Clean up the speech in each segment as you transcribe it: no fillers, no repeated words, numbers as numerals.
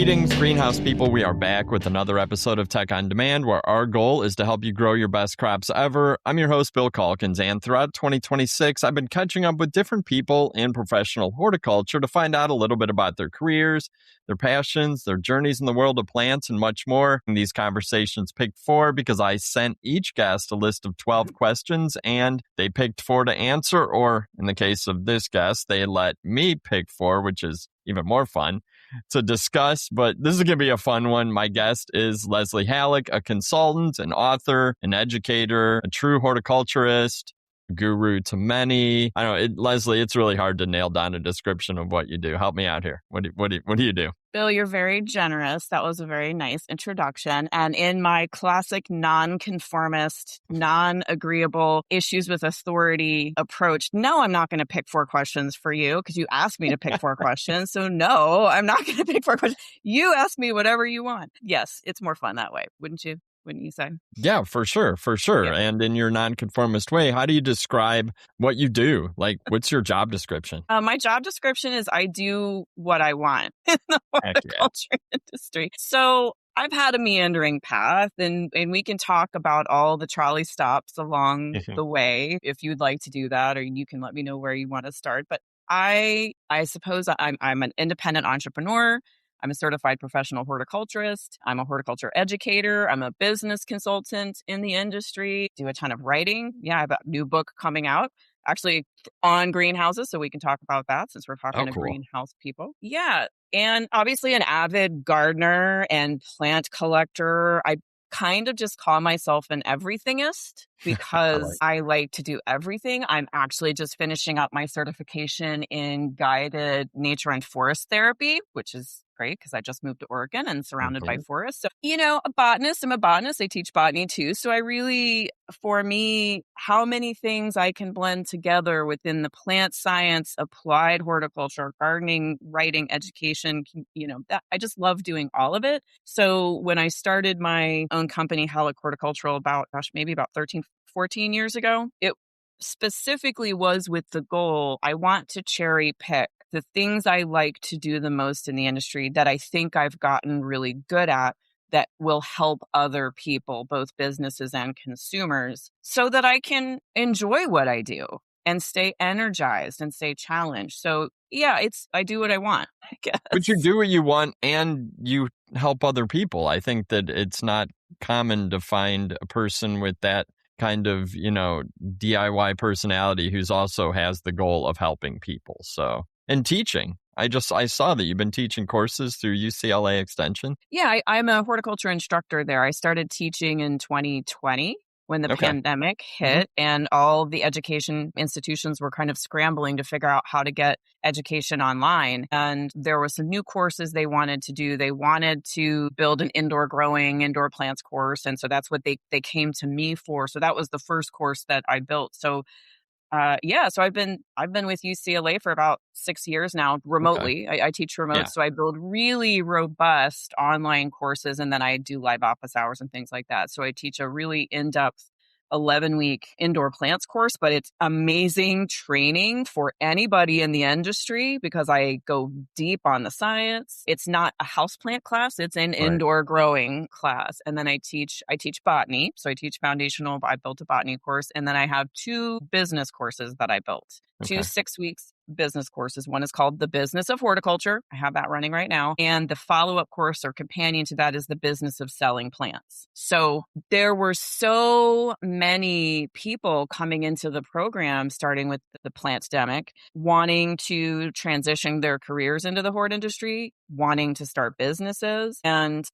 Greetings, greenhouse people. We are back with another episode of Tech on Demand, where our goal is to help you grow your best crops ever. I'm your host, Bill Calkins, and throughout 2026, I've been catching up with different people in professional horticulture to find out a little bit about their careers, their passions, their journeys in the world of plants, and much more. And these conversations picked 4 because I sent each guest a list of 12 questions, and they picked 4 to answer, or in the case of this guest, they let me pick 4, which is even more fun to discuss, but this is going to be a fun one. My guest is Leslie Halleck, a consultant, an author, an educator, a true horticulturist, guru to many. I know, Leslie, it's really hard to nail down a description of what you do. Help me out here. What do you do? Bill, you're very generous. That was a very nice introduction. And in my classic nonconformist, non-agreeable issues with authority approach, no, I'm not going to pick 4 questions for you because you asked me to pick 4 questions. So no, I'm not going to pick 4 questions. You ask me whatever you want. Yes, it's more fun that way, wouldn't you? Wouldn't you say? Yeah, for sure. Yeah. And in your nonconformist way, how do you describe what you do? Like, what's your job description? My job description is I do what I want in the horticulture industry. So I've had a meandering path, and we can talk about all the trolley stops along the way if you'd like to do that, or you can let me know where you want to start. But I suppose I'm an independent entrepreneur. I'm a certified professional horticulturist. I'm a horticulture educator. I'm a business consultant in the industry. Do a ton of writing. Yeah, I have a new book coming out, actually on greenhouses, so we can talk about that since we're talking to greenhouse people. Yeah, and obviously an avid gardener and plant collector. I kind of just call myself an everythingist because I like to do everything. I'm actually just finishing up my certification in guided nature and forest therapy, which is great because I just moved to Oregon and surrounded by forests. So, a botanist. I'm a botanist. I teach botany too. So I really, for me, how many things I can blend together within the plant science, applied horticulture, gardening, writing, education, that I just love doing all of it. So when I started my own company, Halleck Horticultural, maybe about 13, 14 years ago, it specifically was with the goal, I want to cherry pick the things I like to do the most in the industry that I think I've gotten really good at that will help other people, both businesses and consumers, so that I can enjoy what I do and stay energized and stay challenged. So yeah, I do what I want, I guess. But you do what you want and you help other people. I think that it's not common to find a person with that kind of, DIY personality who's also has the goal of helping people. So, and teaching. I saw that you've been teaching courses through UCLA Extension. Yeah, I'm a horticulture instructor there. I started teaching in 2020 when the pandemic hit and all the education institutions were kind of scrambling to figure out how to get education online. And there were some new courses they wanted to do. They wanted to build an indoor plants course. And so that's what they came to me for. So that was the first course that I built. So so I've been with UCLA for about 6 years now remotely. I teach remote, so I build really robust online courses, and then I do live office hours and things like that. So I teach a really in-depth 11-week indoor plants course, but it's amazing training for anybody in the industry because I go deep on the science. It's not a houseplant class, it's an indoor growing class. And then I teach botany. So I teach foundational, I built a botany course, and then I have 2 business courses that I built. 2 6 weeks business courses. One is called The Business of Horticulture. I have that running right now. And the follow-up course or companion to that is The Business of Selling Plants. So there were so many people coming into the program, starting with the plantdemic, wanting to transition their careers into the hort industry, wanting to start businesses. And,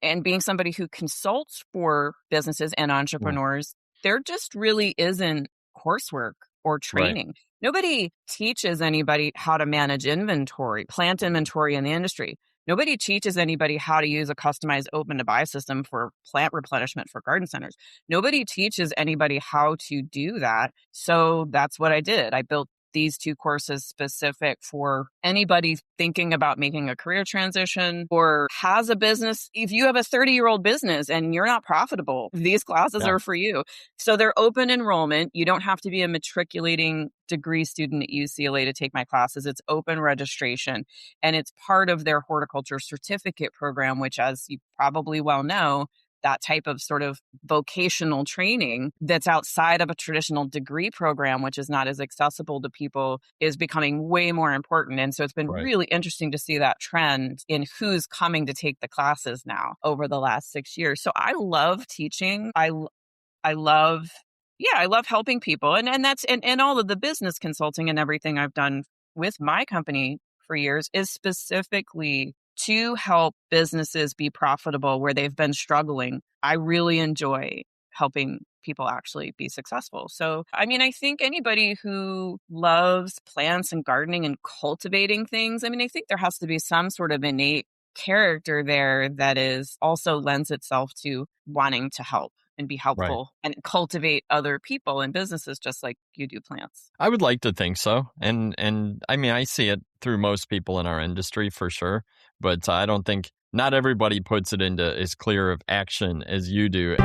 and being somebody who consults for businesses and entrepreneurs, there just really isn't coursework or training. Nobody teaches anybody how to manage inventory, plant inventory in the industry. Nobody teaches anybody how to use a customized open-to-buy system for plant replenishment for garden centers. Nobody teaches anybody how to do that. So that's what I did. I built these two courses specific for anybody thinking about making a career transition or has a business. If you have a 30-year-old business and you're not profitable, these classes are for you. So they're open enrollment. You don't have to be a matriculating degree student at UCLA to take my classes. It's open registration, and it's part of their horticulture certificate program, which, as you probably well know, that type of sort of vocational training that's outside of a traditional degree program, which is not as accessible to people, is becoming way more important. And so it's been really interesting to see that trend in who's coming to take the classes now over the last 6 years. So I love teaching. I love helping people. And that's, and all of the business consulting and everything I've done with my company for years is specifically to help businesses be profitable where they've been struggling. I really enjoy helping people actually be successful. So, I mean, I think anybody who loves plants and gardening and cultivating things, I mean, I think there has to be some sort of innate character there that is also lends itself to wanting to help and be helpful and cultivate other people and businesses just like you do plants. I would like to think so. And I mean, I see it through most people in our industry for sure, but I don't think not everybody puts it into as clear of action as you do.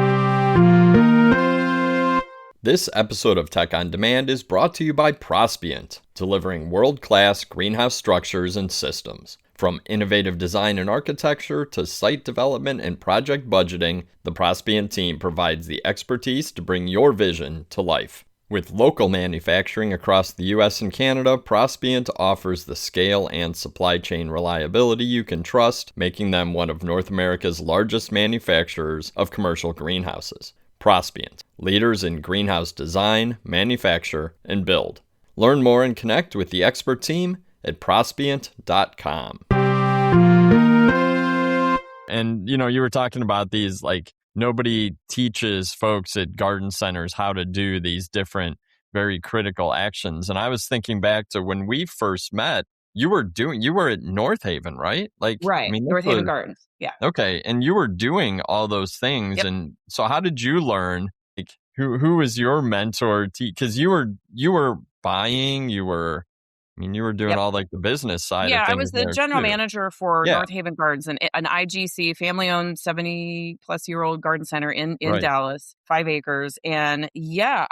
This episode of Tech on Demand is brought to you by Prospient, delivering world-class greenhouse structures and systems. From innovative design and architecture to site development and project budgeting, the Prospient team provides the expertise to bring your vision to life. With local manufacturing across the U.S. and Canada, Prospient offers the scale and supply chain reliability you can trust, making them one of North America's largest manufacturers of commercial greenhouses. Prospient, leaders in greenhouse design, manufacture, and build. Learn more and connect with the expert team at prospient.com. And, you know, you were talking about these, like, nobody teaches folks at garden centers how to do these different, very critical actions. And I was thinking back to when we first met, you were at North Haven, right? Like, right. I mean, North Haven Gardens. Yeah. Okay. And you were doing all those things. Yep. And so how did you learn? Like, who was your mentor? Because you were buying, you were doing all like the business side of things. Yeah, I was the general manager for Yeah. North Haven Gardens, an IGC, family-owned 70-plus-year-old garden center in Dallas, 5 acres. And yeah,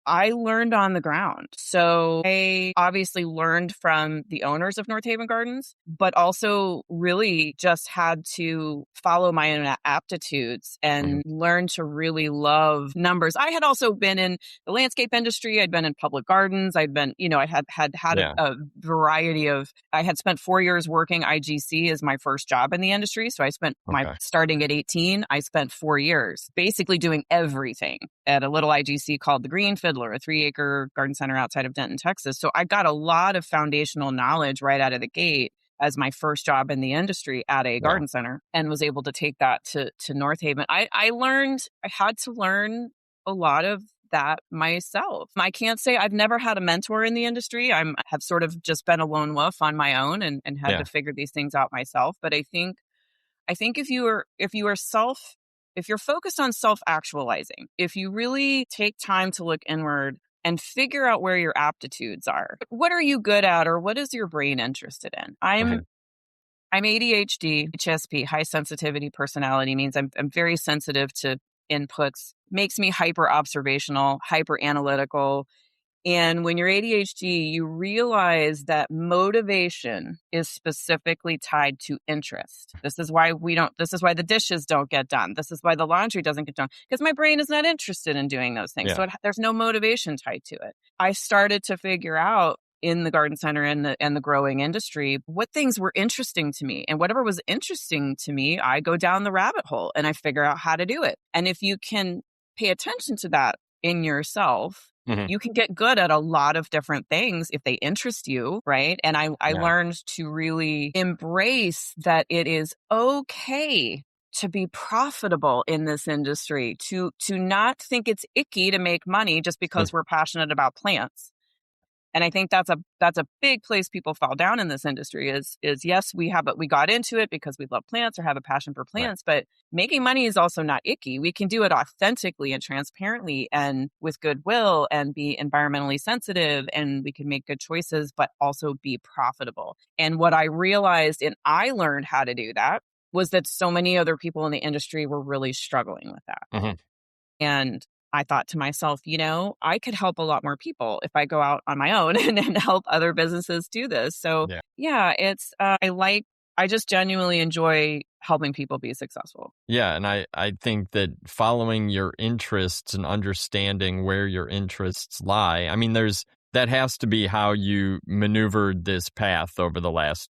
I learned on the ground. So I obviously learned from the owners of North Haven Gardens, but also really just had to follow my own aptitudes and learn to really love numbers. I had also been in the landscape industry. I'd been in public gardens. I'd been, I had a variety of, I had spent 4 years working IGC as my first job in the industry. So I spent starting at 18, I spent 4 years basically doing everything at a little IGC called the Green Fiddler, a 3-acre garden center outside of Denton, Texas. So I got a lot of foundational knowledge right out of the gate as my first job in the industry at a garden center, and was able to take that to North Haven. I had to learn a lot of that myself. I can't say I've never had a mentor in the industry. I have sort of just been a lone wolf on my own and had to figure these things out myself. But I think if you're focused on self-actualizing, if you really take time to look inward and figure out where your aptitudes are, what are you good at, or what is your brain interested in? I'm ADHD, HSP, high sensitivity personality, means I'm very sensitive to inputs, makes me hyper observational, hyper analytical. And when you're ADHD, you realize that motivation is specifically tied to interest. This is why the dishes don't get done. This is why the laundry doesn't get done, because my brain is not interested in doing those things. So there's no motivation tied to it. I started to figure out in the garden center and the growing industry what things were interesting to me, and whatever was interesting to me, I go down the rabbit hole and I figure out how to do it. And if you can pay attention to that in yourself, you can get good at a lot of different things if they interest you, right? And I learned to really embrace that it is okay to be profitable in this industry, to not think it's icky to make money just because we're passionate about plants. And I think that's a big place people fall down in this industry is yes, we got into it because we love plants or have a passion for plants, but making money is also not icky. We can do it authentically and transparently and with goodwill and be environmentally sensitive, and we can make good choices, but also be profitable. And what I realized, and I learned how to do that, was that so many other people in the industry were really struggling with that. Mm-hmm. And I thought to myself, I could help a lot more people if I go out on my own and help other businesses do this. So it's, I just genuinely enjoy helping people be successful. Yeah. And I think that following your interests and understanding where your interests lie, I mean, that has to be how you maneuvered this path over the last,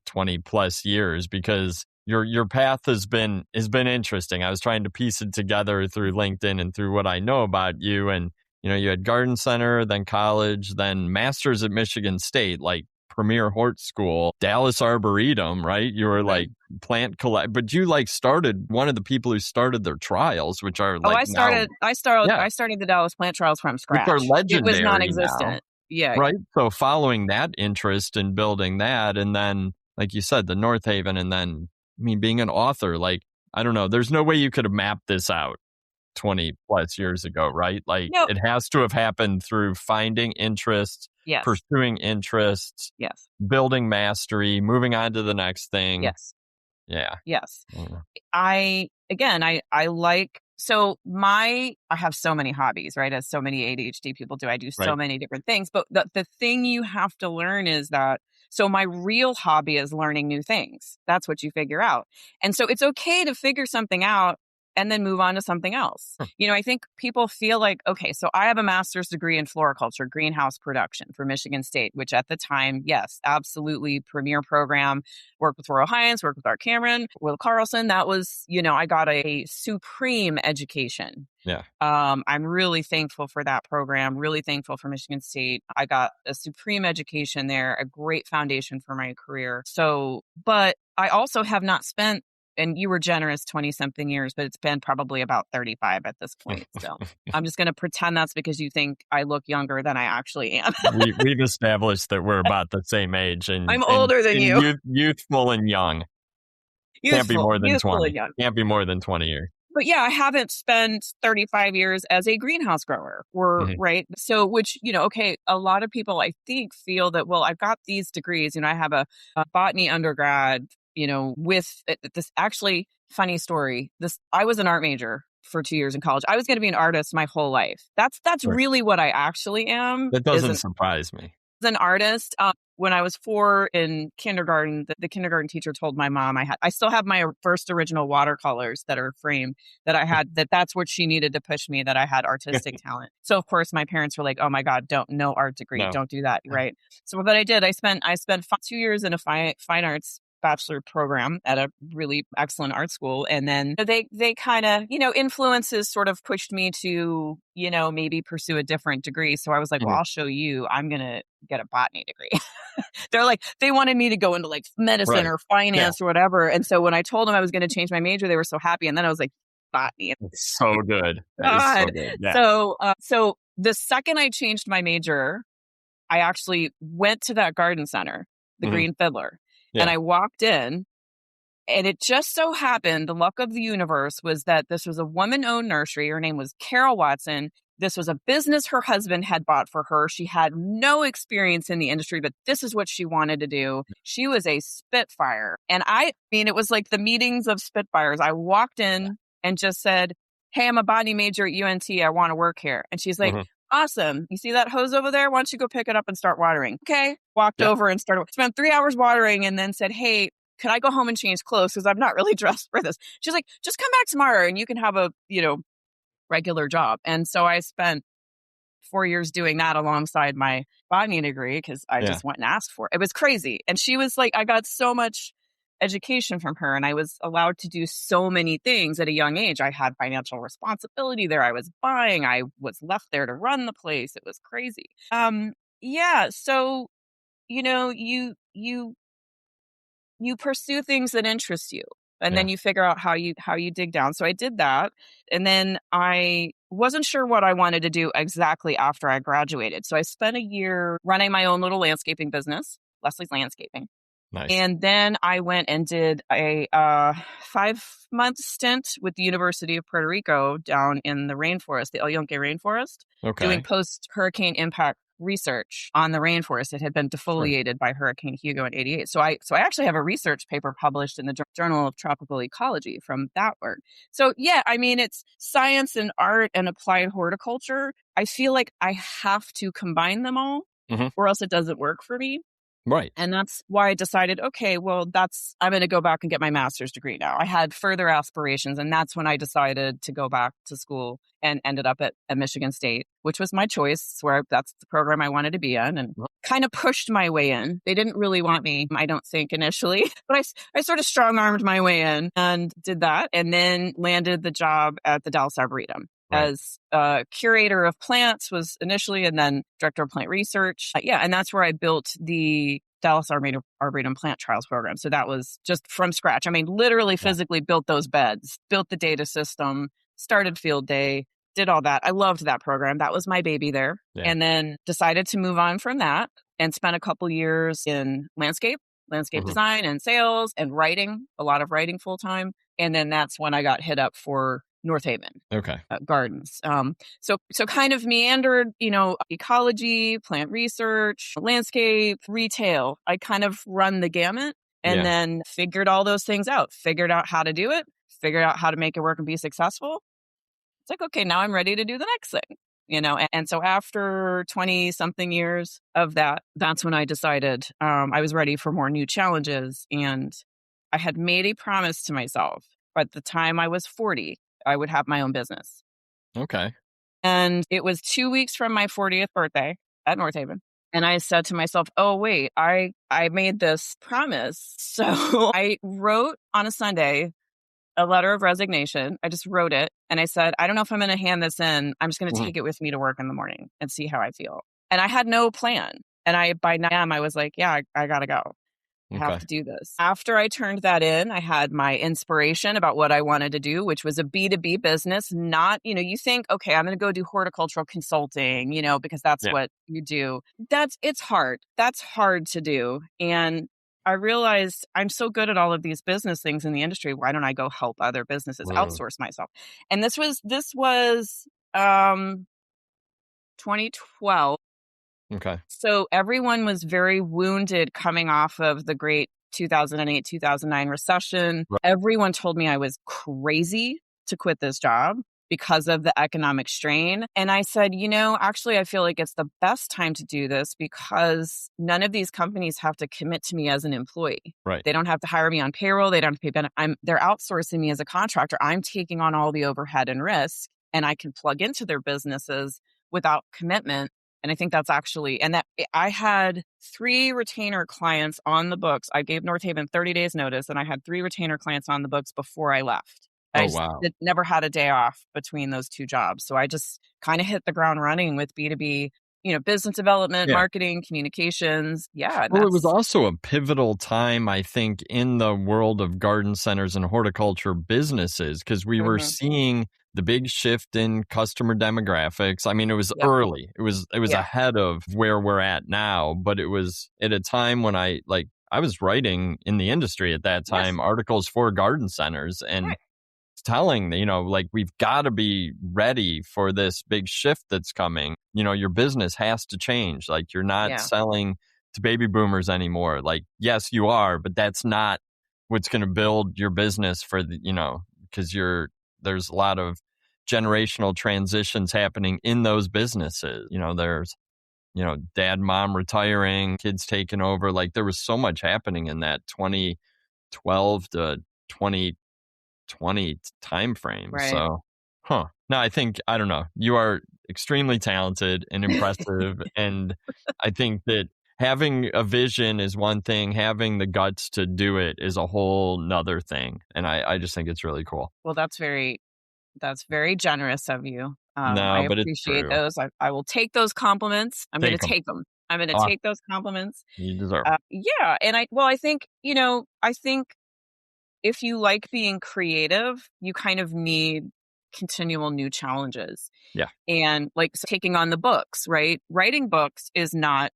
20 plus years, because your path has been interesting. I was trying to piece it together through LinkedIn and through what I know about you. And, you had garden center, then college, then master's at Michigan State, like premier hort school, Dallas Arboretum, right? You were like plant collect, but you started one of the people who started their trials, which are I started the Dallas plant trials from scratch. Which are legendary. It was non-existent. Now, yeah. Right. So following that interest and building that, and then, like you said, the North Haven, and then, being an author, I don't know, there's no way you could have mapped this out 20 plus years ago, right? It has to have happened through finding interests, pursuing interests, building mastery, moving on to the next thing. Yes. Yeah. Yes. I have so many hobbies, right? As so many ADHD people do. I do so many different things. But the thing you have to learn is that, so my real hobby is learning new things. That's what you figure out. And so it's okay to figure something out and then move on to something else. I think people feel like, okay, so I have a master's degree in floriculture, greenhouse production for Michigan State, which at the time, yes, absolutely premier program. Worked with Royal Heinz, worked with Art Cameron, Will Carlson. That was, I got a supreme education. Yeah. I'm really thankful for that program, really thankful for Michigan State. I got a supreme education there, a great foundation for my career. So, but I also have not spent, and you were generous, 20 something years, but it's been probably about 35 at this point. So I'm just going to pretend that's because you think I look younger than I actually am. We've established that we're about the same age, and I'm older than you. Youthful and young. Can't be more than 20. Can't be more than 20 years. But yeah, I haven't spent 35 years as a greenhouse grower, right? So, which, okay, a lot of people, I think, feel that, well, I've got these degrees, I have a botany undergrad, with this actually funny story. I was an art major for 2 years in college. I was going to be an artist my whole life. That's really what I actually am. That doesn't surprise me. As an artist, when I was 4 in kindergarten, the kindergarten teacher told my mom I still have my first original watercolors that are framed, that I had, that's what she needed to push me, that I had artistic talent. So of course my parents were like, oh my God, no art degree. Don't do that. Right. So what I did, I spent 2 years in a fine arts bachelor program at a really excellent art school. And then they kind of, influences sort of pushed me to, maybe pursue a different degree. So I was like, well, I'll show you, I'm going to get a botany degree. They're like, they wanted me to go into medicine or finance or whatever. And so when I told them I was going to change my major, they were so happy. And then I was like, botany. It's so good. That is so good. Yeah. So the second I changed my major, I actually went to that garden center, the Green Fiddler. And I walked in, and it just so happened, the luck of the universe was that this was a woman-owned nursery. Her name was Carol Watson. This was a business her husband had bought for her. She had no experience in the industry, but this is what she wanted to do. She was a Spitfire. And it was like the meetings of Spitfires. I walked in and just said, hey, I'm a botany major at UNT. I want to work here. And she's like, awesome. You see that hose over there? Why don't you go pick it up and start watering? Okay. Walked over and spent 3 hours watering, and then said, hey, could I go home and change clothes? Because I'm not really dressed for this. She's like, just come back tomorrow and you can have a, regular job. And so I spent 4 years doing that alongside my botany degree because I just went and asked for it. It was crazy. And she was like, I got so much education from her, and I was allowed to do so many things at a young age. I had financial responsibility there. I was buying. I was left there to run the place. It was crazy. So, you pursue things that interest you, and then you figure out how you dig down. So I did that. And then I wasn't sure what I wanted to do exactly after I graduated. So I spent a year running my own little landscaping business, Leslie's Landscaping. Nice. And then I went and did a 5-month stint with the University of Puerto Rico down in the rainforest, the El Yunque rainforest, doing post-hurricane impact research on the rainforest. It had been defoliated by Hurricane Hugo in '88. So I actually have a research paper published in the Journal of Tropical Ecology from that work. So yeah, I mean, it's science and art and applied horticulture. I feel like I have to combine them all, or else it doesn't work for me. Right. And that's why I decided, okay, well, I'm going to go back and get my master's degree now. I had further aspirations, and that's when I decided to go back to school and ended up at Michigan State, which was my choice, that's the program I wanted to be in, and kind of pushed my way in. They didn't really want me, I don't think, initially, but I sort of strong-armed my way in and did that, and then landed the job at the Dallas Arboretum. As curator of plants was initially, and then director of plant research. And that's where I built the Dallas Arboretum Plant Trials Program. So that was just from scratch. I mean, literally physically built those beds, built the data system, started field day, did all that. I loved that program. That was my baby there. Yeah. And then decided to move on from that and spent a couple years in landscape design and sales and writing, a lot of writing full time. And then that's when I got hit up for North Haven Gardens. So kind of meandered, ecology, plant research, landscape, retail. I kind of run the gamut and then figured all those things out, figured out how to do it, figured out how to make it work and be successful. It's like, okay, now I'm ready to do the next thing, and so after 20 something years of that, that's when I decided I was ready for more new challenges. And I had made a promise to myself by the time I was 40, I would have my own business. Okay. And it was 2 weeks from my 40th birthday at North Haven. And I said to myself, oh, wait, I made this promise. So I wrote on a Sunday a letter of resignation. I just wrote it. And I said, I don't know if I'm going to hand this in. I'm just going to take it with me to work in the morning and see how I feel. And I had no plan. And by 9 a.m., I was like, yeah, I got to go. I have to do this. After I turned that in, I had my inspiration about what I wanted to do, which was a B2B business. Not, you think, okay, I'm going to go do horticultural consulting, because that's what you do. It's hard. That's hard to do. And I realized I'm so good at all of these business things in the industry. Why don't I go help other businesses outsource myself? And this was 2012. Okay. So everyone was very wounded coming off of the great 2008, 2009 recession. Right. Everyone told me I was crazy to quit this job because of the economic strain. And I said, actually, I feel like it's the best time to do this because none of these companies have to commit to me as an employee. Right. They don't have to hire me on payroll. They don't have to pay benefits. They're outsourcing me as a contractor. I'm taking on all the overhead and risk, and I can plug into their businesses without commitment. And I think that's actually, and that I had 3 retainer clients on the books. I gave North Haven 30 days notice, and I had 3 retainer clients on the books before I left. I never had a day off between those 2 jobs. So I just kind of hit the ground running with B2B, business development, marketing, communications. Yeah. Well, it was also a pivotal time, I think, in the world of garden centers and horticulture businesses, because we were seeing the big shift in customer demographics. I mean, it was early. It was ahead of where we're at now, but it was at a time when I was writing in the industry at that time, articles for garden centers and telling, we've got to be ready for this big shift that's coming. Your business has to change. You're not selling to baby boomers anymore. Yes, you are, but that's not what's going to build your business for because there's a lot of generational transitions happening in those businesses. There's, dad, mom retiring, kids taking over. There was so much happening in that 2012 to 2020 time frame. Right. So, no, I don't know. You are extremely talented and impressive. And I think that having a vision is one thing, having the guts to do it is a whole nother thing. And I just think it's really cool. Well, that's very generous of you. No, I but appreciate those. I will take those compliments. I'm going to take them. I'm going to take those compliments. You deserve yeah. And I think, I think if you like being creative, you kind of need continual new challenges. Yeah. And like taking on the books, right? Writing books is not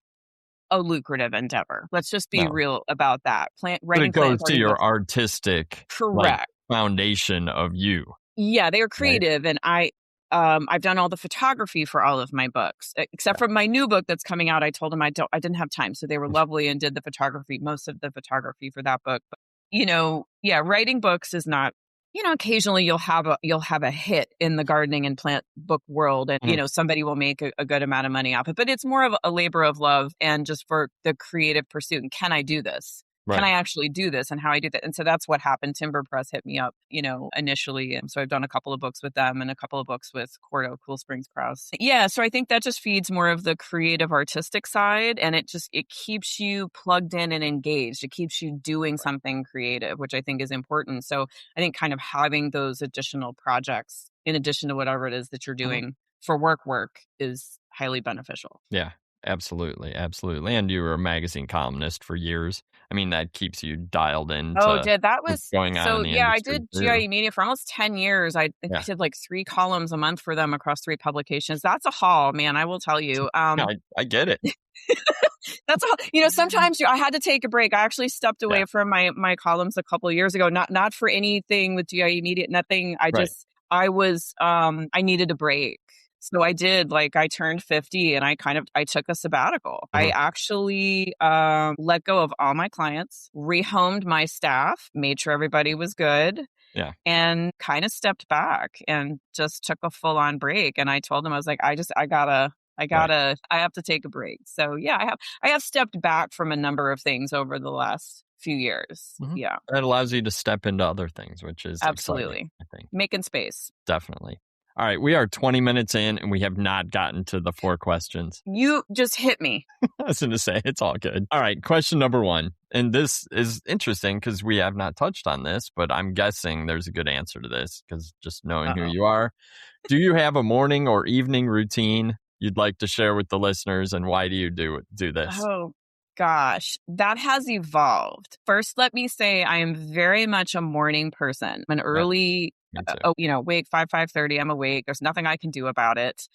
a lucrative endeavor. Let's just be No. real about that. But Writing it goes plant to gardening your books. artistic Correct. foundation of you. Yeah, they are creative. Right? And I've done all the photography for all of my books, except for my new book that's coming out. I told them I didn't have time. So they were lovely and did the photography, most of the photography for that book. But, writing books is not, occasionally you'll have a hit in the gardening and plant book world, and, somebody will make a good amount of money off it, but it's more of a labor of love and just for the creative pursuit. And can I do this? Can I actually do this, and how I do that? And so that's what happened. Timber Press hit me up, initially. And so I've done a couple of books with them and a couple of books with Cool Springs Krause. Yeah. So I think that just feeds more of the creative artistic side, and it keeps you plugged in and engaged. It keeps you doing something creative, which I think is important. So I think kind of having those additional projects in addition to whatever it is that you're doing for work is highly beneficial. Yeah. Absolutely. Absolutely. And you were a magazine columnist for years. I mean, that keeps you dialed in. That was going on in the industry. I did GIE Media for almost 10 years. I think I did like 3 columns a month for them across 3 publications. That's a haul, man. I will tell you. I get it. That's all. Sometimes I had to take a break. I actually stepped away from my columns a couple of years ago. Not for anything with GIE Media, nothing. I needed a break. So I did, I turned 50 and I took a sabbatical. I actually let go of all my clients, rehomed my staff, made sure everybody was good. Yeah. And kind of stepped back and just took a full on break. And I told them, I was like, I have to take a break. So yeah, I have stepped back from a number of things over the last few years. Yeah. That allows you to step into other things, which is absolutely exciting, I think. Making space. Definitely. All right, we are 20 minutes in and we have not gotten to the 4 questions. You just hit me. I was going to say, it's all good. All right, question number 1. And this is interesting because we have not touched on this, but I'm guessing there's a good answer to this because just knowing who you are. Do you have a morning or evening routine you'd like to share with the listeners, and why do you do this? Oh, gosh, that has evolved. First, let me say I am very much a morning person. I'm an early... awake 5:30. I'm awake. There's nothing I can do about it.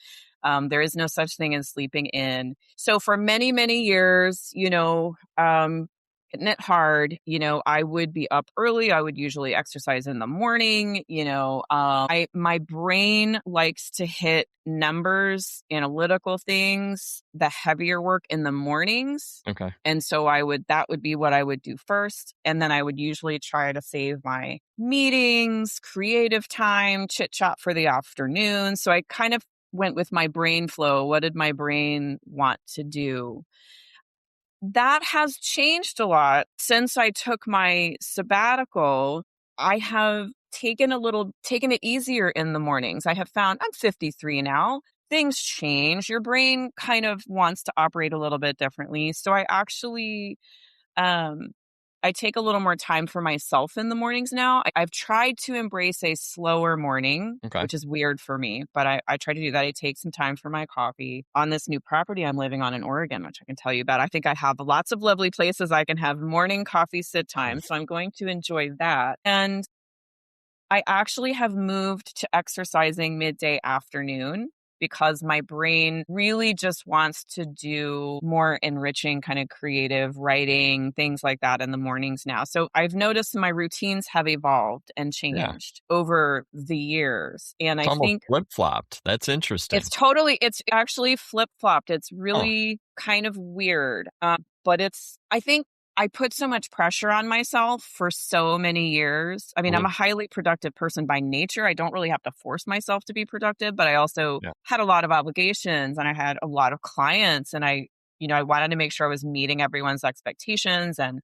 There is no such thing as sleeping in. So for many, many years, hitting it hard, I would be up early. I would usually exercise in the morning. My brain likes to hit numbers, analytical things, the heavier work in the mornings. Okay. And so that would be what I would do first. And then I would usually try to save my meetings, creative time, chit chat for the afternoon. So I kind of went with my brain flow. What did my brain want to do? That has changed a lot since I took my sabbatical. I have taken it easier in the mornings. I have found I'm 53 now. Things change. Your brain kind of wants to operate a little bit differently. So I actually, I take a little more time for myself in the mornings now. I've tried to embrace a slower morning, which is weird for me, but I try to do that. I take some time for my coffee on this new property I'm living on in Oregon, which I can tell you about. I think I have lots of lovely places I can have morning coffee sit time. So I'm going to enjoy that. And I actually have moved to exercising midday afternoon because my brain really just wants to do more enriching kind of creative writing, things like that in the mornings now. So I've noticed my routines have evolved and changed over the years. And it's I think flip-flopped. That's interesting. It's actually flip-flopped. It's really kind of weird. But I think I put so much pressure on myself for so many years. I mean, I'm a highly productive person by nature. I don't really have to force myself to be productive, but I also had a lot of obligations and I had a lot of clients, and I wanted to make sure I was meeting everyone's expectations and,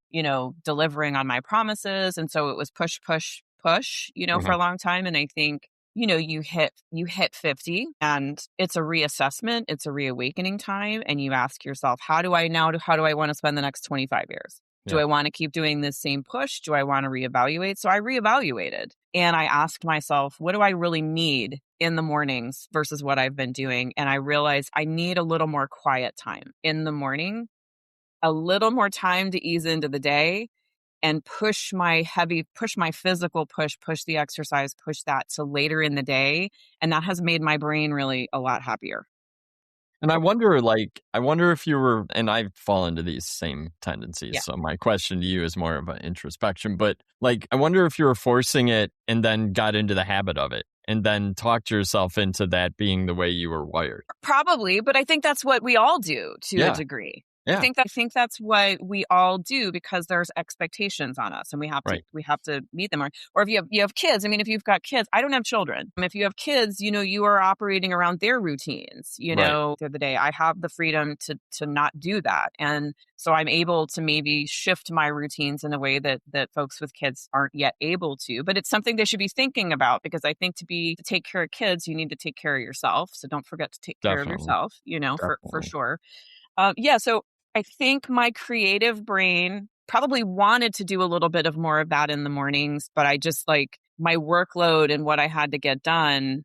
delivering on my promises. And so it was push, push, push, for a long time. And I think, you hit 50 and it's a reassessment. It's a reawakening time. And you ask yourself, how do I want to spend the next 25 years? Do I want to keep doing this same push? Do I want to reevaluate? So I reevaluated and I asked myself, what do I really need in the mornings versus what I've been doing? And I realized I need a little more quiet time in the morning, a little more time to ease into the day, and push my physical push the exercise, push that to later in the day. And that has made my brain really a lot happier. And I wonder if you were, and I fall into these same tendencies. Yeah. So my question to you is more of an introspection, but like, I wonder if you were forcing it and then got into the habit of it and then talked yourself into that being the way you were wired. Probably, but I think that's what we all do to a degree. Yeah. I think that's what we all do because there's expectations on us and we have to meet them. Or if you have kids, I mean, if you've got kids, I don't have children. If you have kids, you are operating around their routines, the other day, I have the freedom to not do that. And so I'm able to maybe shift my routines in a way that folks with kids aren't yet able to, but it's something they should be thinking about because I think to take care of kids, you need to take care of yourself. So don't forget to take care of yourself, for sure. So I think my creative brain probably wanted to do a little bit of more of that in the mornings, but I just my workload and what I had to get done.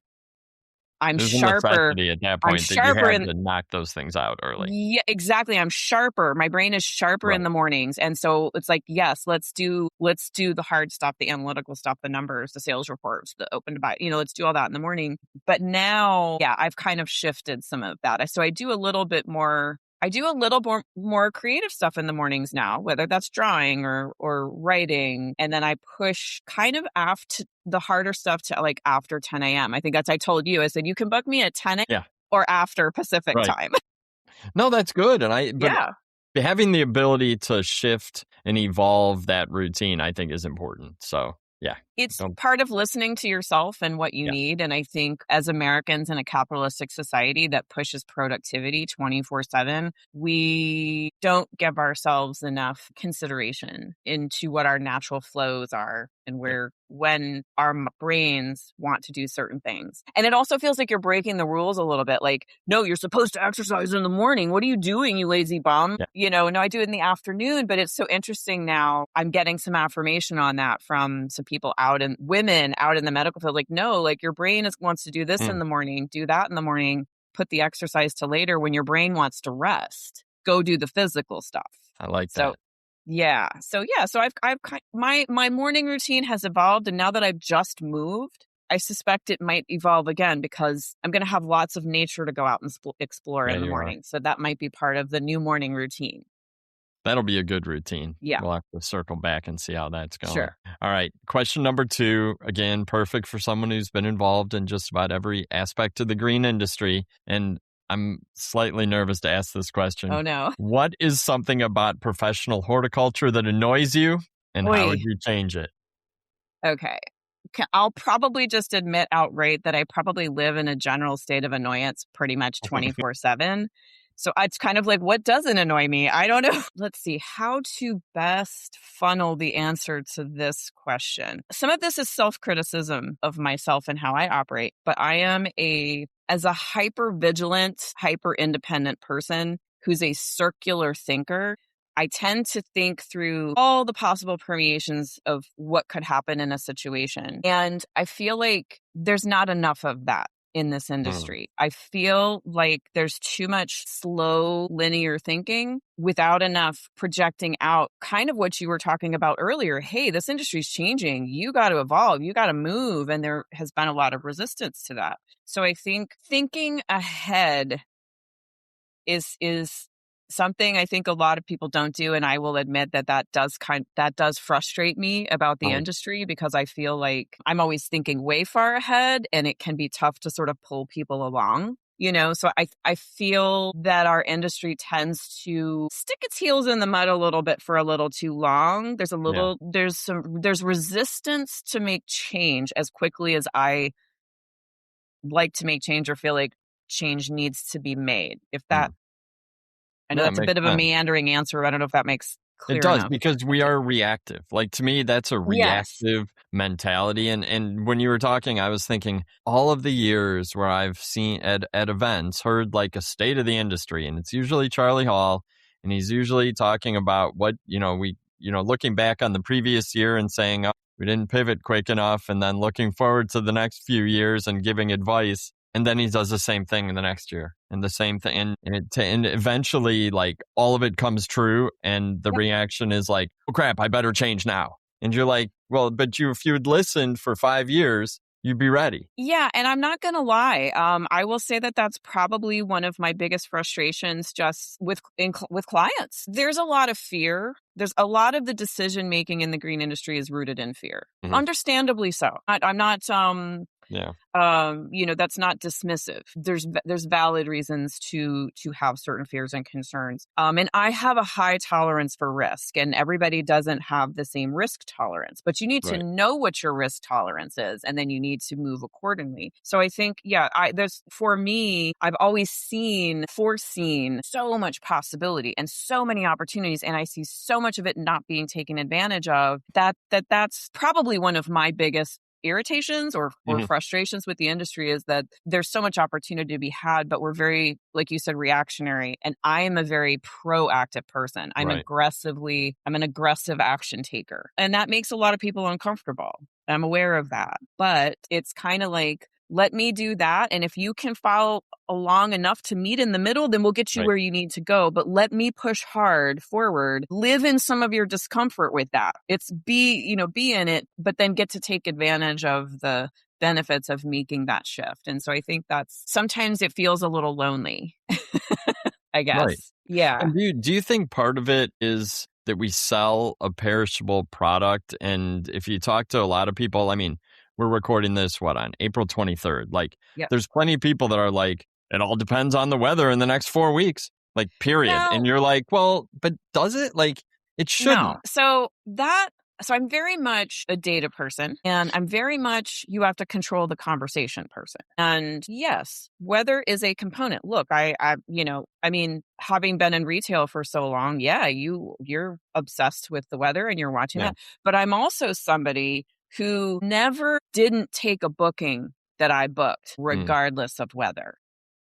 There's sharper. A necessity at that point that you had to knock those things out early. Yeah, exactly. I'm sharper. My brain is sharper in the mornings. And so it's yes, let's do the hard stuff, the analytical stuff, the numbers, the sales reports, the open to buy, let's do all that in the morning. But now, I've kind of shifted some of that. So I do a little bit more. I do a little more creative stuff in the mornings now, whether that's drawing or writing. And then I push kind of after the harder stuff to after 10 a.m. I think I told you, I said, you can book me at 10 a.m. or after Pacific time. No, that's good. And having the ability to shift and evolve that routine, I think is important. So it's part of listening to yourself and what you need. And I think as Americans in a capitalistic society that pushes productivity 24/7, we don't give ourselves enough consideration into what our natural flows are and when our brains want to do certain things. And it also feels like you're breaking the rules a little bit. No, you're supposed to exercise in the morning. What are you doing, you lazy bum? No, I do it in the afternoon, but it's so interesting now. I'm getting some affirmation on that from some people women out in the medical field. No, your brain wants to do this in the morning, do that in the morning, put the exercise to later when your brain wants to rest. Go do the physical stuff. I like that. So I've my morning routine has evolved, and now that I've just moved, I suspect it might evolve again because I'm going to have lots of nature to go out and explore in the morning. So that might be part of the new morning routine. That'll be a good routine. Yeah. We'll have to circle back and see how that's going. Sure. All right. Question number 2, again, perfect for someone who's been involved in just about every aspect of the green industry. And I'm slightly nervous to ask this question. Oh, no. What is something about professional horticulture that annoys you, and how would you change it? Okay. I'll probably just admit outright that I probably live in a general state of annoyance pretty much 24/7. So it's kind of what doesn't annoy me? I don't know. Let's see how to best funnel the answer to this question. Some of this is self-criticism of myself and how I operate, but I am as a hyper-vigilant, hyper-independent person who's a circular thinker, I tend to think through all the possible permeations of what could happen in a situation. And I feel like there's not enough of that in this industry. I feel like there's too much slow, linear thinking without enough projecting out kind of what you were talking about earlier. Hey, this industry's changing. You got to evolve. You got to move. And there has been a lot of resistance to that. So I think thinking ahead is something I think a lot of people don't do. And I will admit that does frustrate me about the industry because I feel like I'm always thinking way far ahead and it can be tough to sort of pull people along. So I feel that our industry tends to stick its heels in the mud a little bit for a little too long. There's resistance to make change as quickly as I like to make change or feel like change needs to be made. I know that's a bit of a meandering answer. I don't know if that makes clear enough. It does, enough. because we are reactive. To me, that's a reactive mentality. And when you were talking, I was thinking all of the years where I've seen at events, heard a state of the industry, and it's usually Charlie Hall, and he's usually talking about what, looking back on the previous year and saying, oh, we didn't pivot quick enough, and then looking forward to the next few years and giving advice. And then he does the same thing in the next year and the same thing. And eventually, like, all of it comes true. And the reaction is like, oh, crap, I better change now. And you're like, well, but if you had listened for 5 years, you'd be ready. Yeah. And I'm not going to lie. I will say that that's probably one of my biggest frustrations just with clients. There's a lot of fear. There's a lot of the decision making in the green industry is rooted in fear. Understandably so. I'm not that's not dismissive. There's valid reasons to have certain fears and concerns. And I have a high tolerance for risk, and everybody doesn't have the same risk tolerance, but you need to know what your risk tolerance is, and then you need to move accordingly. So I think, for me, I've always foreseen so much possibility and so many opportunities, and I see so much of it not being taken advantage of that's probably one of my biggest irritations or frustrations with the industry is that there's so much opportunity to be had, but we're very, like you said, reactionary. And I am a very proactive person. I'm an aggressive action taker. And that makes a lot of people uncomfortable. I'm aware of that. But it's kind of like, let me do that. And if you can follow along enough to meet in the middle, then we'll get you where you need to go. But let me push hard forward. Live in some of your discomfort with that. It's be in it, but then get to take advantage of the benefits of making that shift. And so I think that's sometimes it feels a little lonely, I guess. Right. Yeah. And do you think part of it is that we sell a perishable product? And if you talk to a lot of people, I mean, we're recording this, on April 23rd. Like, there's plenty of people that are like, it all depends on the weather in the next 4 weeks, like, period. No. And you're like, well, but does it? Like, it shouldn't. No. So I'm very much a data person, and I'm very much, you have to control the conversation person. And yes, weather is a component. Look, having been in retail for so long, you're obsessed with the weather and you're watching that. But I'm also somebody who never didn't take a booking that I booked, regardless of weather.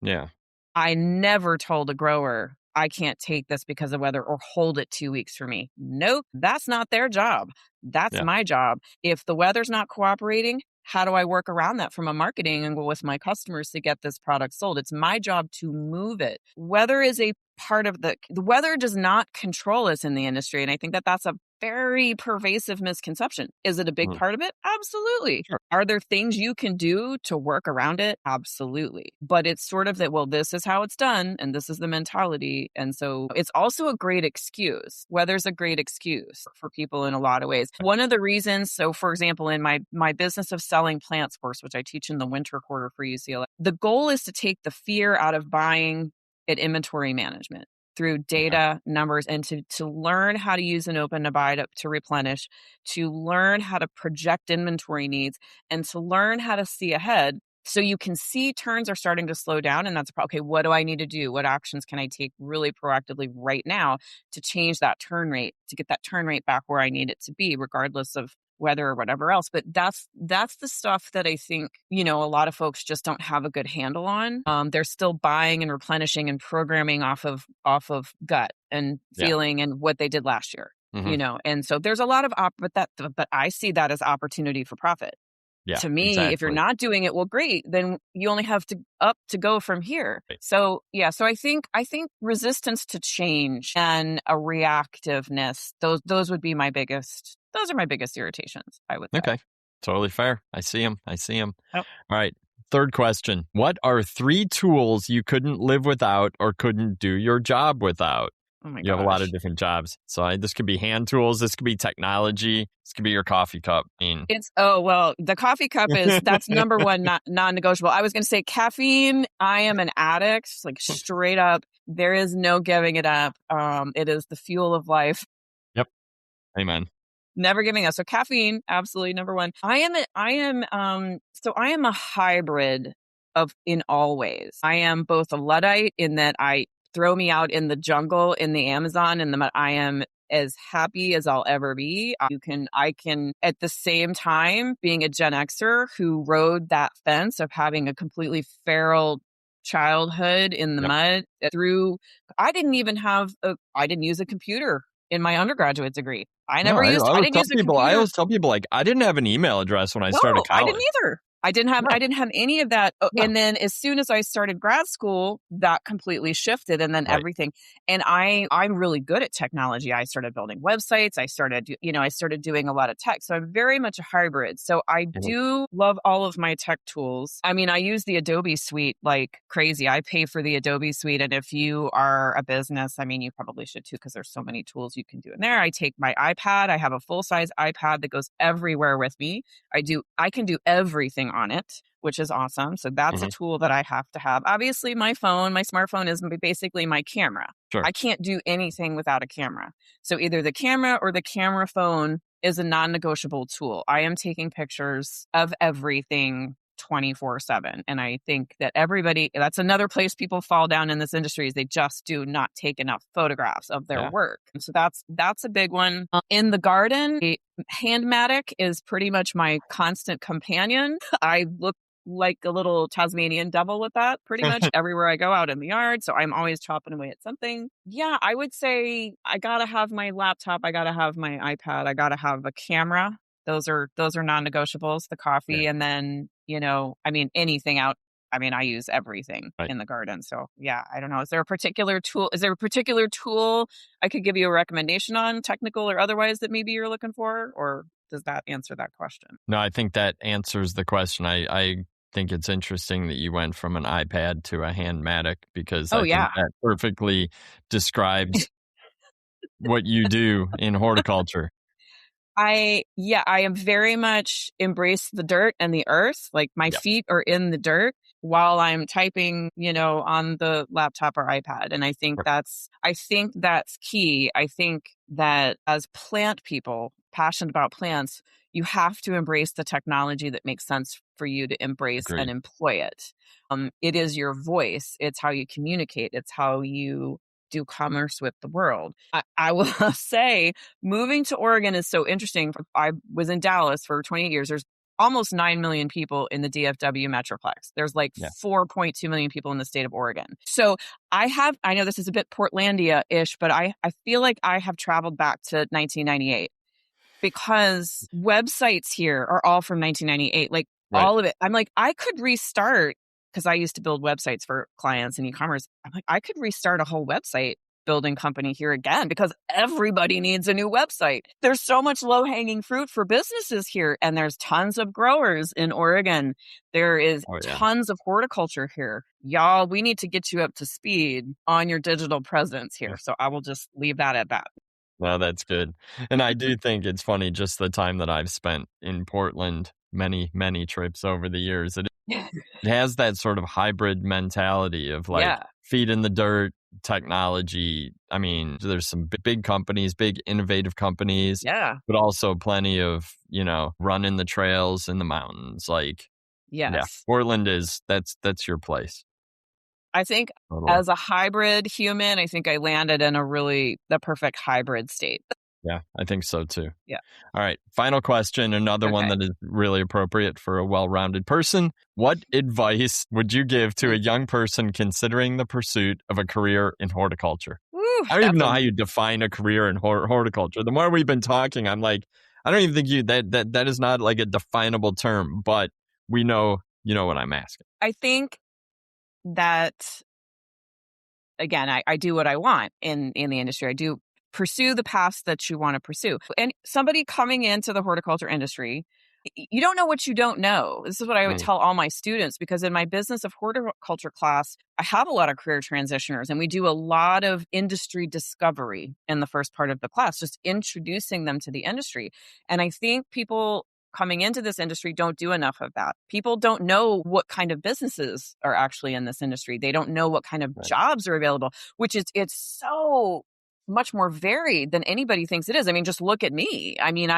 Yeah. I never told a grower, I can't take this because of weather, or hold it 2 weeks for me. Nope, that's not their job. That's my job. If the weather's not cooperating, how do I work around that from a marketing angle with my customers to get this product sold? It's my job to move it. Weather is a part of the weather does not control us in the industry. And I think that that's a very pervasive misconception. Is it a big part of it? Absolutely. Sure. Are there things you can do to work around it? Absolutely. But it's sort of that, well, this is how it's done and this is the mentality. And so it's also a great excuse. Weather's a great excuse for people in a lot of ways. One of the reasons, so for example, in my business of selling plants course, which I teach in the winter quarter for UCLA, the goal is to take the fear out of buying at inventory management through data, numbers, and to learn how to use an open to buy to replenish, to learn how to project inventory needs, and to learn how to see ahead so you can see turns are starting to slow down. And that's okay, what do I need to do? What actions can I take really proactively right now to change that turn rate, to get that turn rate back where I need it to be, regardless of weather or whatever else. But that's the stuff that I think, a lot of folks just don't have a good handle on. They're still buying and replenishing and programming off of gut and feeling and what they did last year, and so there's a lot of but I see that as opportunity for profit. Yeah, to me, exactly. If you're not doing it, well, great. Then you only have to go from here. Right. So I think resistance to change and a reactiveness, those would be my biggest. Those are my biggest irritations, I would say. Okay, totally fair. I see them. Oh. All right. Third question: what are 3 tools you couldn't live without or couldn't do your job without? Oh my gosh. You have a lot of different jobs. So this could be hand tools. This could be technology. This could be your coffee cup. The coffee cup that's number one, non-negotiable. I was going to say caffeine. I am an addict, like straight up. There is no giving it up. It is the fuel of life. Yep. Amen. Never giving up. So caffeine, absolutely number one. I am a hybrid in all ways. I am both a Luddite in that throw me out in the jungle in the Amazon and I am as happy as I'll ever be. I can at the same time being a Gen Xer who rode that fence of having a completely feral childhood in the mud I didn't use a computer in my undergraduate degree. I always tell people, like, I didn't have an email address when I started college. I didn't either. I didn't have any of that. Oh, No. and then as soon as I started grad school, that completely shifted, and then Right. everything. And I'm really good at technology. I started building websites. I started doing a lot of tech. So I'm very much a hybrid. So I do love all of my tech tools. I mean, I use the Adobe suite like crazy. I pay for the Adobe suite. And if you are a business, I mean, you probably should too, because there's so many tools you can do in there. I take my iPad. I have a full size iPad that goes everywhere with me. I can do everything on it, which is awesome. So that's a tool that I have to have. Obviously, my smartphone is basically my camera. Sure. I can't do anything without a camera. So either the camera or the camera phone is a non-negotiable tool. I am taking pictures of everything 24/7. And I think that that's another place people fall down in this industry, is they just do not take enough photographs of their work. And so that's a big one. In the garden, a handmatic is pretty much my constant companion. I look like a little Tasmanian devil with that pretty much everywhere I go out in the yard. So I'm always chopping away at something. Yeah, I would say I got to have my laptop. I got to have my iPad. I got to have a camera. Those are non-negotiables, the coffee. And then, I mean, anything out. I mean, I use everything in the garden. So yeah, I don't know. Is there a particular tool I could give you a recommendation on, technical or otherwise, that maybe you're looking for? Or does that answer that question? No, I think that answers the question. I think it's interesting that you went from an iPad to a handmatic, because I think that perfectly describes what you do in horticulture. I am very much embrace the dirt and the earth. Like my feet are in the dirt while I'm typing, on the laptop or iPad. And I think that's key. I think that as plant people, passionate about plants, you have to embrace the technology that makes sense for you to embrace and employ it. It is your voice. It's how you communicate. It's how you do commerce with the world. I will say moving to Oregon is so interesting. I was in Dallas for 28 years. There's almost 9 million people in the DFW Metroplex. There's like 4.2 million people in the state of Oregon. So I know this is a bit Portlandia-ish, but I feel like I have traveled back to 1998, because websites here are all from 1998. Like all of it. I'm like, I could restart, because I used to build websites for clients in e-commerce. I'm like, I could restart a whole website building company here again, because everybody needs a new website. There's so much low-hanging fruit for businesses here, and there's tons of growers in Oregon. There is tons of horticulture here. Y'all, we need to get you up to speed on your digital presence here. So I will just leave that at that. Well, that's good. And I do think it's funny, just the time that I've spent in Portland, many, many trips over the years. It has that sort of hybrid mentality of like feet in the dirt, technology. I mean, there's some big companies, big innovative companies, but also plenty of, running the trails in the mountains. Like, Portland that's your place. I think as a hybrid human, I think I landed in the perfect hybrid state. Yeah, I think so too. Yeah. All right. Final question. Another one that is really appropriate for a well-rounded person. What advice would you give to a young person considering the pursuit of a career in horticulture? I don't even know how you define a career in horticulture. The more we've been talking, I'm like, I don't even think that is not like a definable term, but we know, what I'm asking. I think that, again, I do what I want in the industry. I do pursue the paths that you want to pursue. And somebody coming into the horticulture industry, you don't know what you don't know. This is what I would tell all my students, because in my business of horticulture class, I have a lot of career transitioners, and we do a lot of industry discovery in the first part of the class, just introducing them to the industry. And I think people coming into this industry don't do enough of that. People don't know what kind of businesses are actually in this industry. They don't know what kind of jobs are available, which is, it's so much more varied than anybody thinks it is. I mean, just look at me. I mean,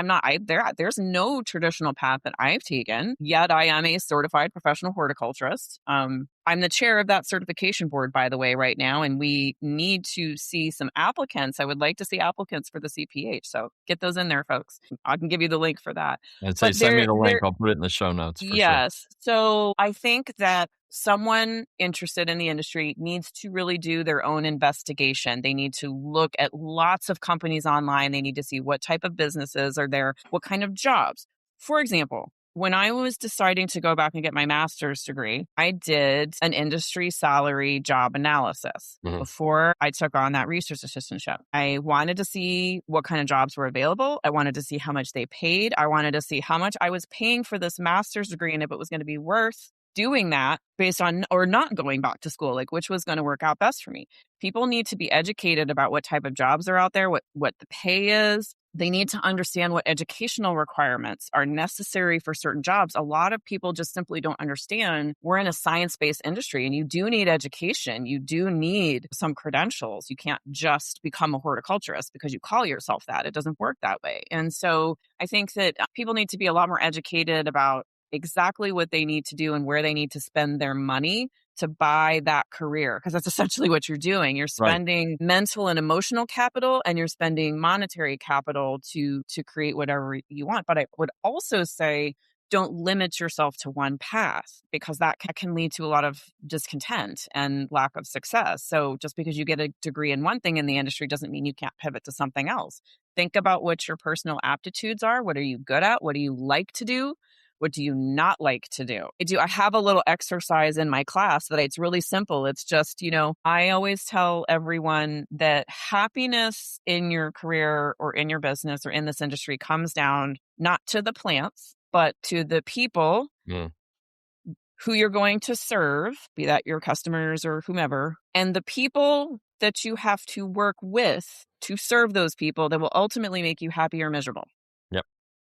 there's no traditional path that I've taken, yet I am a certified professional horticulturist. I'm the chair of that certification board, by the way, right now, and we need to see some applicants. I would like to see applicants for the CPH. So get those in there, folks. I can give you the link for that. I'd say send me the link. I'll put it in the show notes. Yes. So I think that someone interested in the industry needs to really do their own investigation. They need to look at lots of companies online. They need to see what type of businesses are there, what kind of jobs. For example, when I was deciding to go back and get my master's degree, I did an industry salary job analysis before I took on that research assistantship. I wanted to see what kind of jobs were available. I wanted to see how much they paid. I wanted to see how much I was paying for this master's degree and if it was going to be worth doing that based on or not going back to school, like which was going to work out best for me. People need to be educated about what type of jobs are out there, what the pay is. They need to understand what educational requirements are necessary for certain jobs. A lot of people just simply don't understand we're in a science-based industry and you do need education. You do need some credentials. You can't just become a horticulturist because you call yourself that. It doesn't work that way. And so I think that people need to be a lot more educated about exactly what they need to do and where they need to spend their money to buy that career, because that's essentially what you're doing. You're spending mental and emotional capital and you're spending monetary capital to create whatever you want. But I would also say don't limit yourself to one path, because that can lead to a lot of discontent and lack of success. So just because you get a degree in one thing in the industry doesn't mean you can't pivot to something else. Think about what your personal aptitudes are. What are you good at? What do you like to do? What do you not like to do? I have a little exercise in my class that it's really simple. It's just, I always tell everyone that happiness in your career or in your business or in this industry comes down not to the plants, but to the people who you're going to serve, be that your customers or whomever, and the people that you have to work with to serve those people that will ultimately make you happy or miserable. Yep.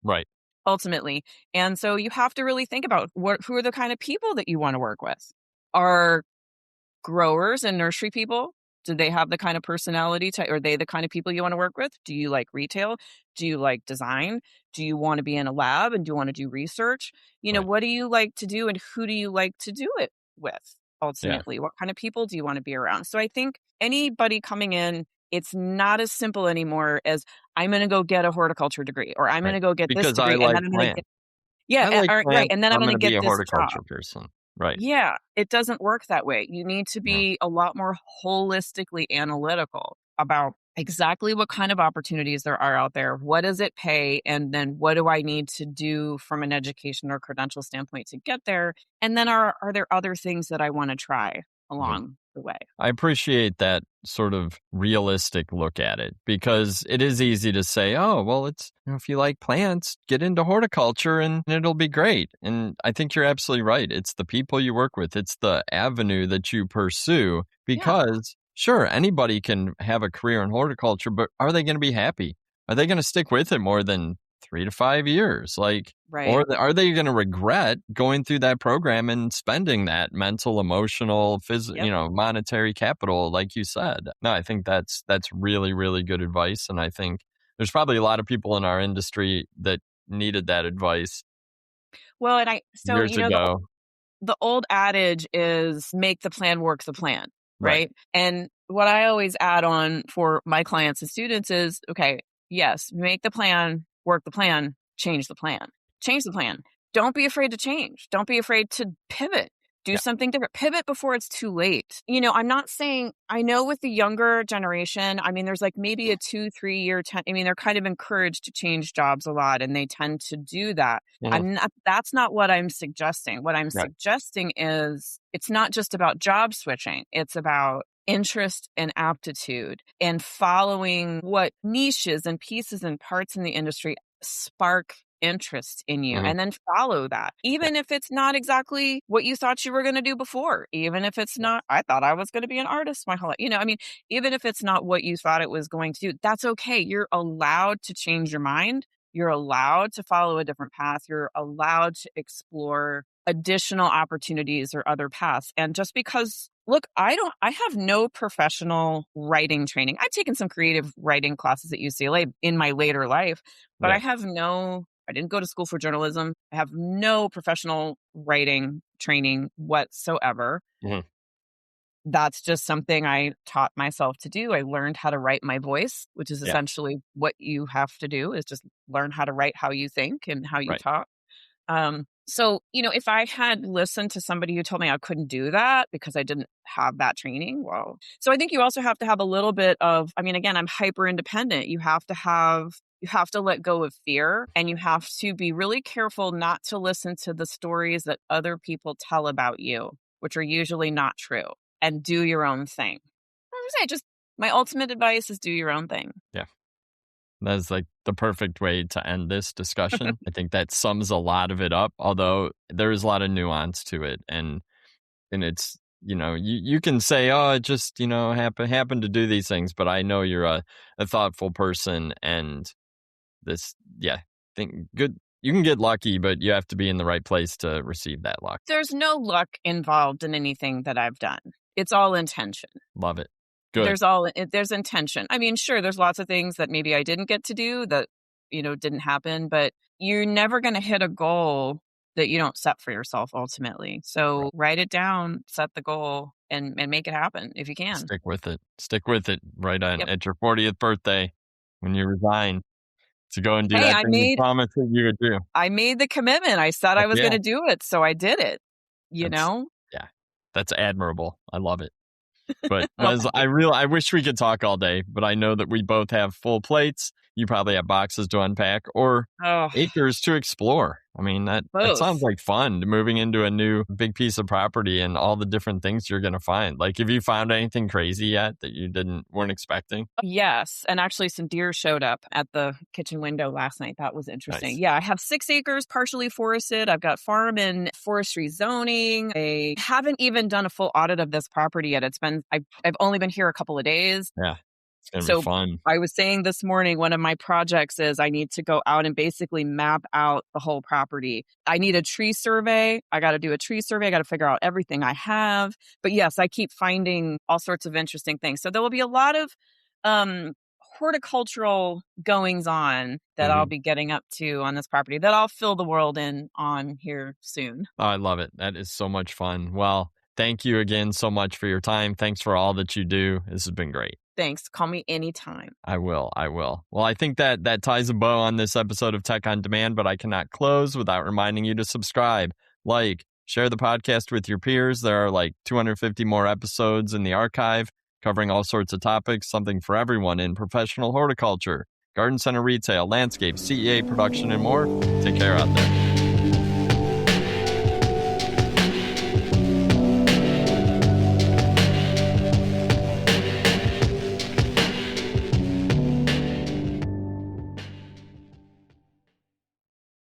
Right. Ultimately. And so you have to really think about who are the kind of people that you want to work with. Are growers and nursery people, do they have the kind of personality type? Are they the kind of people you want to work with? Do you like retail? Do you like design? Do you want to be in a lab and do you want to do research? What do you like to do and who do you like to do it with? Ultimately, what kind of people do you want to be around? So I think anybody coming in, it's not as simple anymore as I'm going to go get a horticulture degree or I'm going to go get this degree and then I'm going to get right, and then I'm going to get be a this horticulture job. person. Right. Yeah, it doesn't work that way. You need to be a lot more holistically analytical about exactly what kind of opportunities there are out there. What does it pay? And then what do I need to do from an education or credential standpoint to get there? And then are there other things that I want to try along the way? I appreciate that sort of realistic look at it, because it is easy to say, oh, well, it's, if you like plants, get into horticulture and it'll be great. And I think you're absolutely right. It's the people you work with. It's the avenue that you pursue, because sure, anybody can have a career in horticulture, but are they going to be happy? Are they going to stick with it more than 3 to 5 years? Or are they going to regret going through that program and spending that mental, emotional, monetary capital, like you said? No, I think that's really, really good advice. And I think there's probably a lot of people in our industry that needed that advice. Well, and years ago. The old adage is make the plan work the plan, right? And what I always add on for my clients and students is, okay, yes, make the plan, work the plan, change the plan. Change the plan. Don't be afraid to change. Don't be afraid to pivot. Do something different. Pivot before it's too late. I'm not saying, I know with the younger generation, there's like maybe a 2-3 year, they're kind of encouraged to change jobs a lot and they tend to do that. That's not what I'm suggesting. What I'm suggesting is it's not just about job switching. It's about interest and aptitude and following what niches and pieces and parts in the industry spark interest in you, and then follow that. Even if it's not exactly what you thought you were going to do before, even if it's not, I thought I was going to be an artist my whole life. Even if it's not what you thought it was going to do, that's okay. You're allowed to change your mind. You're allowed to follow a different path. You're allowed to explore additional opportunities or other paths. And just because, look, I have no professional writing training. I've taken some creative writing classes at UCLA in my later life, but I didn't go to school for journalism. I have no professional writing training whatsoever. That's just something I taught myself to do. I learned how to write my voice, which is essentially what you have to do, is just learn how to write how you think and how you talk. So, if I had listened to somebody who told me I couldn't do that because I didn't have that training, so I think you also have to have a little bit of, again, I'm hyper independent. You have to have You have to let go of fear, and you have to be really careful not to listen to the stories that other people tell about you, which are usually not true, and do your own thing. My ultimate advice is do your own thing. Yeah. That's like the perfect way to end this discussion. I think that sums a lot of it up, although there is a lot of nuance to it. And it's, you can say, oh, it just, happened to do these things. But I know you're a thoughtful person, and good. You can get lucky, but you have to be in the right place to receive that luck. There's no luck involved in anything that I've done. It's all intention. Love it. Good. There's intention. I mean, sure, there's lots of things that maybe I didn't get to do that, didn't happen, but you're never going to hit a goal that you don't set for yourself ultimately. So write it down, set the goal, and make it happen if you can. Stick with it right on at your 40th birthday when you resign to go and do that thing you promised that you would do. I made the commitment. I said I was going to do it, so I did it, Yeah, that's admirable. I love it. But I wish we could talk all day, but I know that we both have full plates. You probably have boxes to unpack or acres to explore. I mean, that sounds like fun, moving into a new big piece of property and all the different things you're going to find. Like, have you found anything crazy yet that you weren't expecting? Yes. And actually some deer showed up at the kitchen window last night. That was interesting. Nice. Yeah. I have 6 acres partially forested. I've got farm and forestry zoning. I haven't even done a full audit of this property yet. I've only been here a couple of days. Yeah. It's going to be fun. I was saying this morning, one of my projects is I need to go out and basically map out the whole property. I need a tree survey. I got to do a tree survey. I got to figure out everything I have. But yes, I keep finding all sorts of interesting things. So there will be a lot of horticultural goings on that I'll be getting up to on this property that I'll fill the world in on here soon. Oh, I love it. That is so much fun. Well, thank you again so much for your time. Thanks for all that you do. This has been great. Thanks. Call me anytime. I will. Well, I think that ties a bow on this episode of Tech on Demand, but I cannot close without reminding you to subscribe, share the podcast with your peers. There are like 250 more episodes in the archive covering all sorts of topics, something for everyone in professional horticulture, garden center retail, landscape, CEA production, and more. Take care out there.